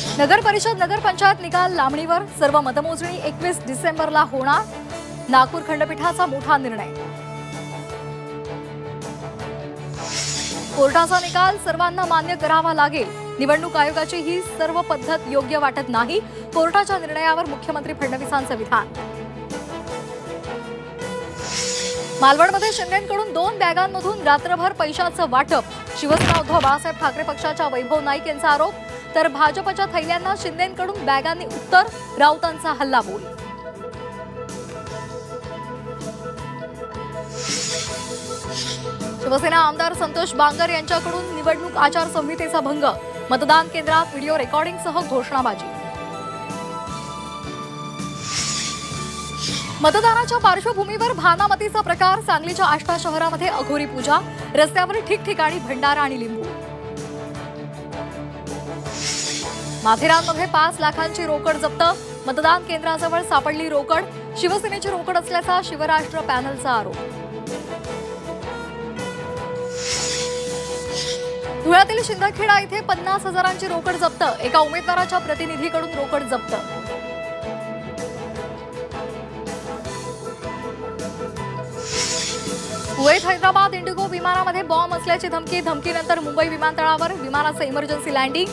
नगर परिषद नगर पंचायत निकाल लांबणीवर सर्व मतमोजणी 21 डिसेंबरला होणार नागपूर खंडपीठाचा मोठा निर्णय कोर्टाचा निकाल सर्वांना मान्य करावा लागेल निवडणूक आयोगाची ही सर्व पद्धत योग्य वाटत नाही कोर्टाच्या निर्णयावर मुख्यमंत्री फडणवीसांचं विधान मालवणमध्ये शिंदेंकडून 2 बॅगांमधून रात्रभर पैशाचं वाटप शिवसेना उद्धव बाळासाहेब ठाकरे पक्षाच्या वैभव नाईक यांचा आरोप तर भाजपच्या थैल्यांना शिंदेंकडून बॅगांनी उत्तर राऊतांचा हल्लाबोल शिवसेना आमदार संतोष बांगर यांच्याकडून निवडणूक आचारसंहितेचा भंग मतदान केंद्रात व्हिडिओ रेकॉर्डिंगसह घोषणाबाजी मतदानाच्या पार्श्वभूमीवर भानामतीचा प्रकार सांगलीच्या आष्टा शहरामध्ये अघोरी पूजा रस्त्यावर ठिकठिकाणी भंडारा आणि लिंबू माथेरानमध्ये 5 लाखांची रोकड जप्त मतदान केंद्राजवळ सापडली रोकड शिवसेनेची रोकड असल्याचा शिवराष्ट्र पॅनलचा आरोप धुळ्यातील शिंदखेडा इथे 50,000ची रोकड जप्त एका उमेदवाराच्या प्रतिनिधीकडून रोकड जप्त कुवेत हैदराबाद इंडिगो विमानामध्ये बॉम्ब असल्याची धमकीनंतर मुंबई विमानतळावर विमानाचं इमर्जन्सी लँडिंग